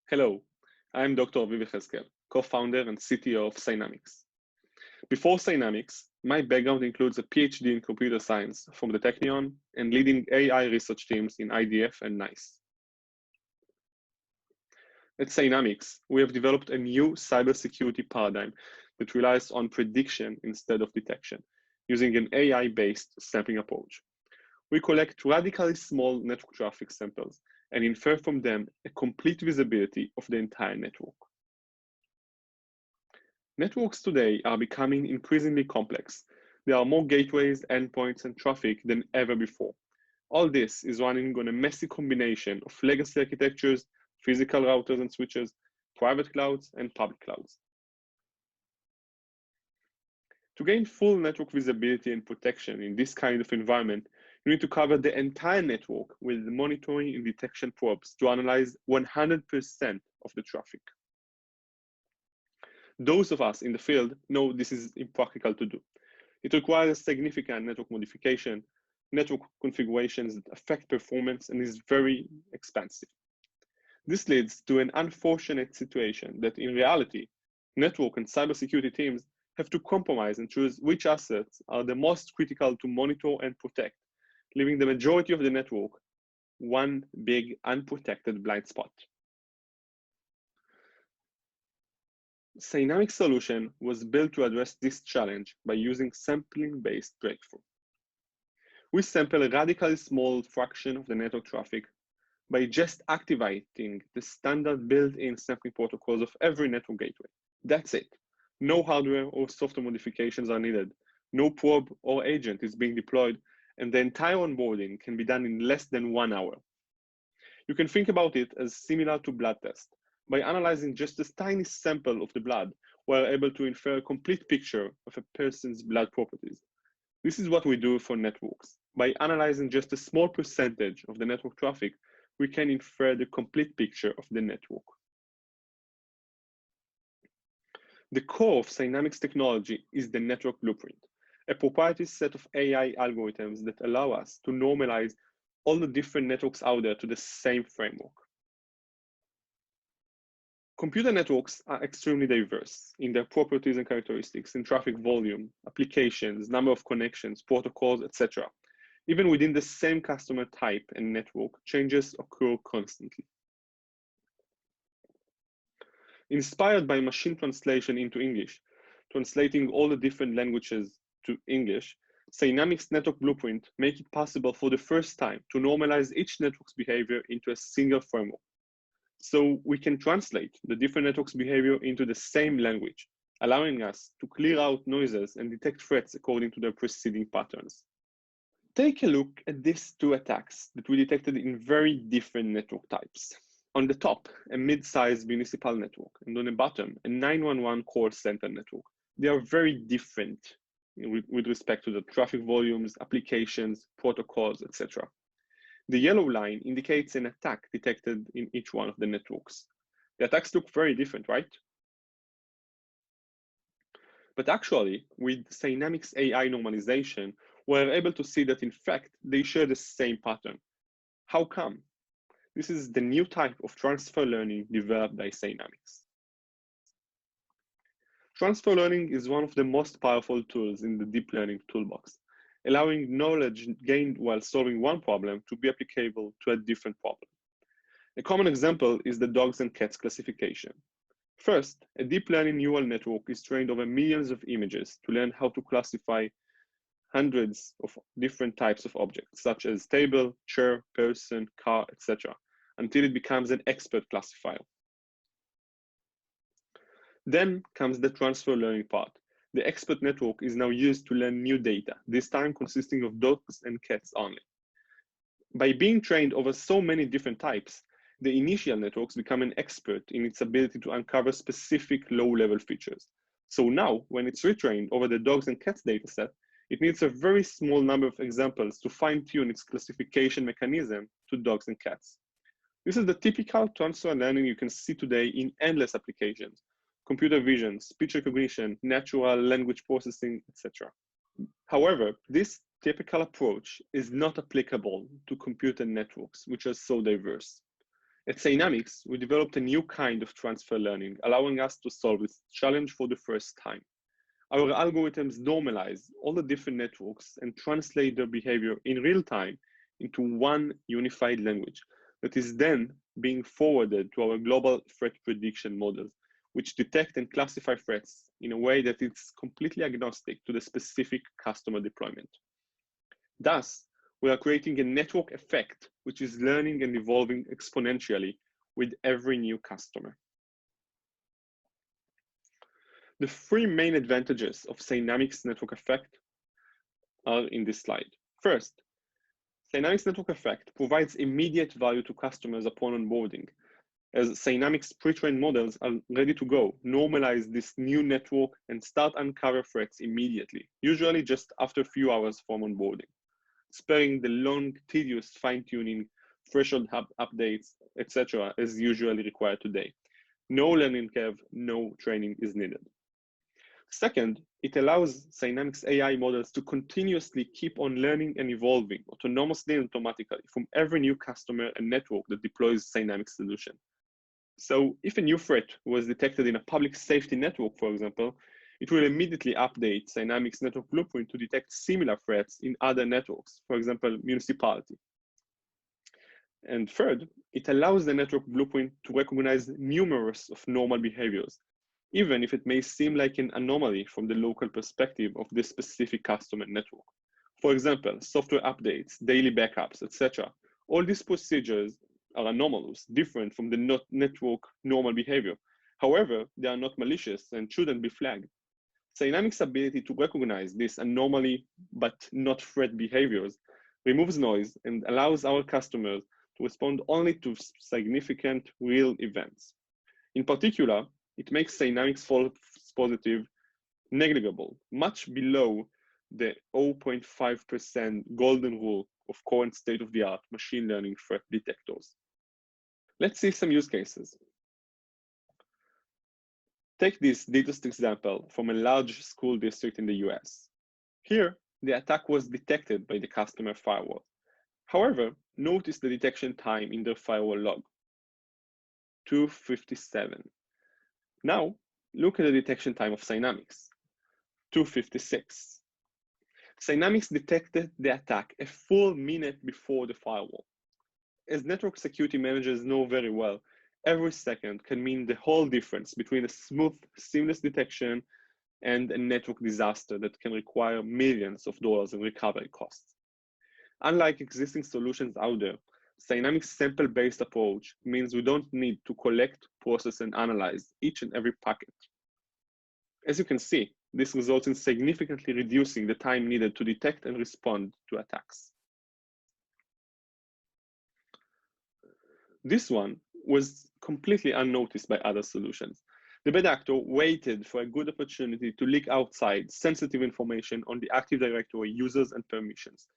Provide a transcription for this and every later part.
Hello, I'm Dr. Aviv Yehezkel, co-founder and CTO of Cynamics. Before Cynamics, my background includes a PhD in computer science from the Technion and leading AI research teams in IDF and NICE. At Cynamics, we have developed a new cybersecurity paradigm that relies on prediction instead of detection, using an AI-based sampling approach. We collect radically small network traffic samples and infer from them a complete visibility of the entire network. Networks today are becoming increasingly complex. There are more gateways, endpoints, and traffic than ever before. All this is running on a messy combination of legacy architectures, physical routers and switches, private clouds, and public clouds. To gain full network visibility and protection in this kind of environment, you need to cover the entire network with monitoring and detection probes to analyze 100% of the traffic. Those of us in the field know this is impractical to do. It requires significant network modification, network configurations that affect performance, and is very expensive. This leads to an unfortunate situation that in reality, network and cybersecurity teams have to compromise and choose which assets are the most critical to monitor and protect, leaving the majority of the network one big unprotected blind spot. Cynamics' solution was built to address this challenge by using sampling-based breakthrough. We sample a radically small fraction of the network traffic by just activating the standard built-in sampling protocols of every network gateway. That's it. No hardware or software modifications are needed. No probe or agent is being deployed, and the entire onboarding can be done in less than 1 hour. You can think about it as similar to blood test. By analyzing just a tiny sample of the blood, we're able to infer a complete picture of a person's blood properties. This is what we do for networks. By analyzing just a small percentage of the network traffic, we can infer the complete picture of the network. The core of Cynamics technology is the network blueprint, a proprietary set of AI algorithms that allow us to normalize all the different networks out there to the same framework. Computer networks are extremely diverse in their properties and characteristics, in traffic volume, applications, number of connections, protocols, etc. Even within the same customer type and network, changes occur constantly. Inspired by machine translation into English, translating all the different languages to English, Cynamics Network Blueprint makes it possible for the first time to normalize each network's behavior into a single framework. So we can translate the different networks' behavior into the same language, allowing us to clear out noises and detect threats according to their preceding patterns. Take a look at these two attacks that we detected in very different network types. On the top, a mid-sized municipal network, and on the bottom, a 911 call center network. They are very different with respect to the traffic volumes, applications, protocols, etc. The yellow line indicates an attack detected in each one of the networks. The attacks look very different, right? But actually, with Cynamics AI normalization, we're able to see that in fact, they share the same pattern. How come? This is the new type of transfer learning developed by Cynamics. Transfer learning is one of the most powerful tools in the deep learning toolbox, allowing knowledge gained while solving one problem to be applicable to a different problem. A common example is the dogs and cats classification. First, a deep learning neural network is trained over millions of images to learn how to classify hundreds of different types of objects, such as table, chair, person, car, etc., until it becomes an expert classifier. Then comes the transfer learning part. The expert network is now used to learn new data, this time consisting of dogs and cats only. By being trained over so many different types, the initial networks become an expert in its ability to uncover specific low-level features. So now, when it's retrained over the dogs and cats dataset, it needs a very small number of examples to fine-tune its classification mechanism to dogs and cats. This is the typical transfer learning you can see today in endless applications: computer vision, speech recognition, natural language processing, etc. However, this typical approach is not applicable to computer networks, which are so diverse. At Cynamics, we developed a new kind of transfer learning, allowing us to solve this challenge for the first time. Our algorithms normalize all the different networks and translate their behavior in real time into one unified language that is then being forwarded to our global threat prediction models, which detect and classify threats in a way that is completely agnostic to the specific customer deployment. Thus, we are creating a network effect which is learning and evolving exponentially with every new customer. The three main advantages of Cynamics network effect are in this slide. First, Cynamics network effect provides immediate value to customers upon onboarding, as Cynamics pre-trained models are ready to go, normalize this new network, and start uncover threats immediately, usually just after a few hours from onboarding, sparing the long, tedious fine-tuning, threshold updates, etc. as usually required today. No learning curve, no training is needed. Second, it allows Cynamics AI models to continuously keep on learning and evolving autonomously and automatically from every new customer and network that deploys Cynamics solution. So if a new threat was detected in a public safety network, for example, it will immediately update Cynamics network blueprint to detect similar threats in other networks, for example, municipality. And third, it allows the network blueprint to recognize numerous of normal behaviors, even if it may seem like an anomaly from the local perspective of this specific customer network. For example, software updates, daily backups, etc. All these procedures are anomalous, different from the network normal behavior. However, they are not malicious and shouldn't be flagged. Cynamics' ability to recognize this anomaly but not threat behaviors removes noise and allows our customers to respond only to significant real events. In particular, it makes Cynamics false positive negligible, much below the 0.5% golden rule of current state-of-the-art machine learning threat detectors. Let's see some use cases. Take this DDoS example from a large school district in the US. Here, the attack was detected by the customer firewall. However, notice the detection time in their firewall log, 257. Now, look at the detection time of Cynamics, 256. Cynamics detected the attack a full minute before the firewall. As network security managers know very well, every second can mean the whole difference between a smooth, seamless detection and a network disaster that can require millions of dollars in recovery costs. Unlike existing solutions out there, Cynamics' sample-based approach means we don't need to collect, process, and analyze each and every packet. As you can see, this results in significantly reducing the time needed to detect and respond to attacks. This one was completely unnoticed by other solutions. The bad actor waited for a good opportunity to leak outside sensitive information on the Active Directory users and permissions,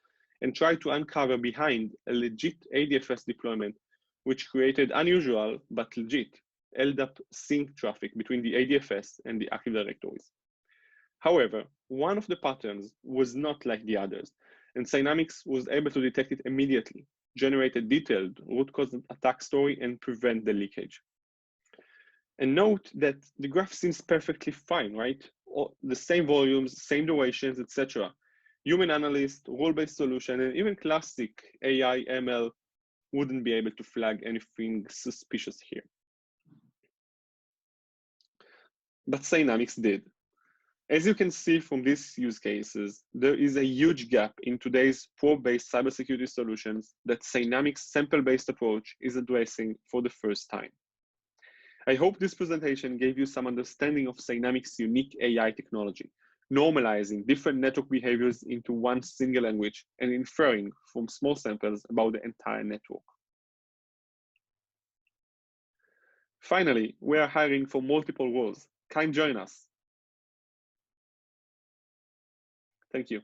and tried to uncover behind a legit ADFS deployment, which created unusual but legit LDAP sync traffic between the ADFS and the Active Directories. However, one of the patterns was not like the others, and Cynamics was able to detect it immediately, generate a detailed root cause attack story, and prevent the leakage. And note that the graph seems perfectly fine, right? The same volumes, same durations, etc. Human analyst, role-based solution, and even classic AI, ML wouldn't be able to flag anything suspicious here. But Cynamics did. As you can see from these use cases, there is a huge gap in today's probe-based cybersecurity solutions that Cynamics' sample-based approach is addressing for the first time. I hope this presentation gave you some understanding of Cynamics' unique AI technology, normalizing different network behaviors into one single language and inferring from small samples about the entire network. Finally, we are hiring for multiple roles. Come join us. Thank you.